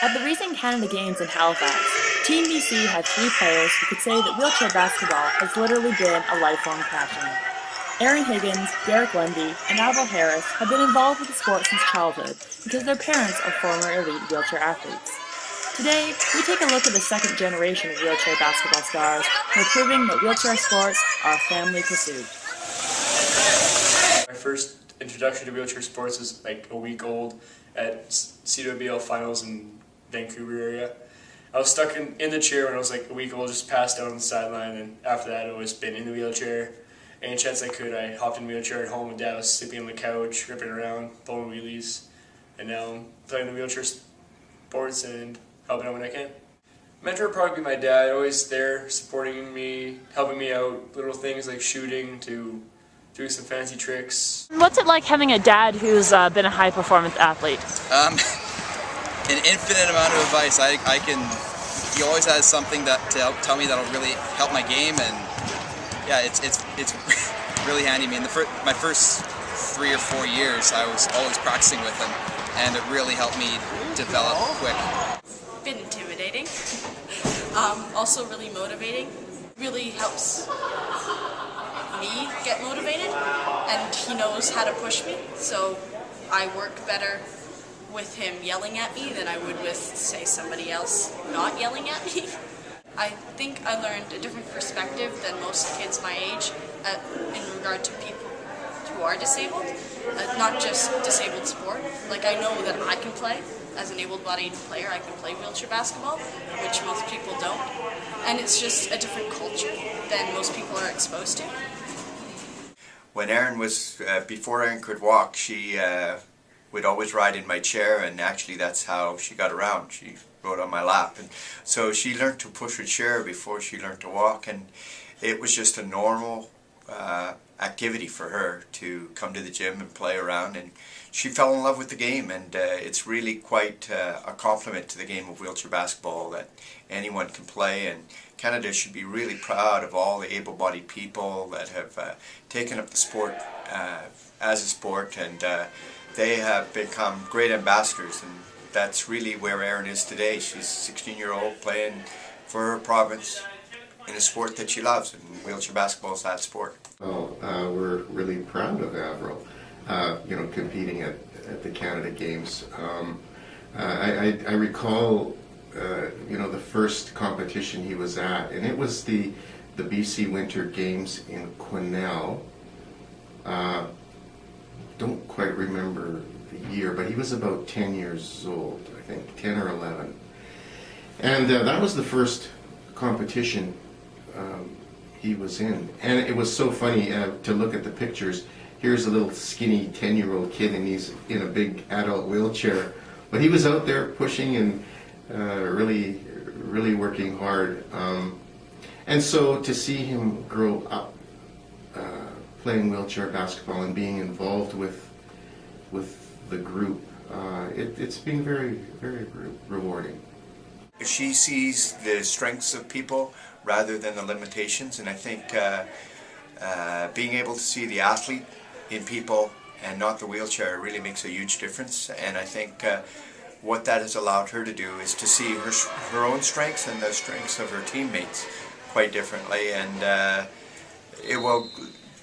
At the recent Canada Games in Halifax, Team BC had 3 players who could say that wheelchair basketball has literally been a lifelong passion. Aaron Higgins, Derek Lundy, and Avril Harris have been involved with the sport since childhood because their parents are former elite wheelchair athletes. Today, we take a look at the second generation of wheelchair basketball stars who are proving that wheelchair sports are a family pursuit. My first introduction to wheelchair sports was like a week old at CWBL finals in Vancouver area. I was stuck in the chair when I was like a week old, just passed out on the sideline, and after that I'd always been in the wheelchair. Any chance I could, I hopped in the wheelchair at home, and Dad was sleeping on the couch, ripping around, throwing wheelies, and now I'm playing the wheelchair sports and helping out when I can. Mentor would probably be my dad, always there supporting me, helping me out, little things like shooting to doing some fancy tricks. What's it like having a dad who's been a high-performance athlete? An infinite amount of advice. He always has something to tell me that'll really help my game, and yeah, it's really handy. I mean, my first 3 or 4 years, I was always practicing with him, and it really helped me develop quick. Been intimidating, also really motivating. Really helps me get motivated, and he knows how to push me, so I work better with him yelling at me than I would with, say, somebody else not yelling at me. I think I learned a different perspective than most kids my age in regard to people who are disabled, not just disabled sport. Like, I know that I can play. As an able-bodied player, I can play wheelchair basketball, which most people don't. And it's just a different culture than most people are exposed to. When Erin was, before Erin could walk, she would always ride in my chair, and actually that's how she got around. She rode on my lap, and so she learned to push her chair before she learned to walk, and it was just a normal activity for her to come to the gym and play around, and she fell in love with the game, and it's really quite a compliment to the game of wheelchair basketball that anyone can play, and Canada should be really proud of all the able-bodied people that have taken up the sport as a sport, and they have become great ambassadors, and that's really where Erin is today. She's a 16-year-old playing for her province in a sport that she loves, and wheelchair basketball is that sport. Well, we're really proud of Avril, competing at the Canada Games. I recall, the first competition he was at, and it was the BC Winter Games in Quesnel. Don't quite remember the year, but he was about 10 years old, I think, 10 or 11. And that was the first competition he was in. And it was so funny to look at the pictures. Here's a little skinny 10-year-old kid, and he's in a big adult wheelchair. But he was out there pushing and really working hard. And so to see him grow up playing wheelchair basketball and being involved with the group, it's been very, very rewarding. She sees the strengths of people rather than the limitations, and I think being able to see the athlete in people and not the wheelchair really makes a huge difference. And I think what that has allowed her to do is to see her own strengths and the strengths of her teammates quite differently, and it will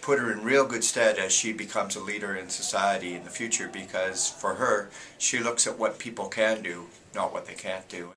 put her in real good stead as she becomes a leader in society in the future, because for her, she looks at what people can do, not what they can't do.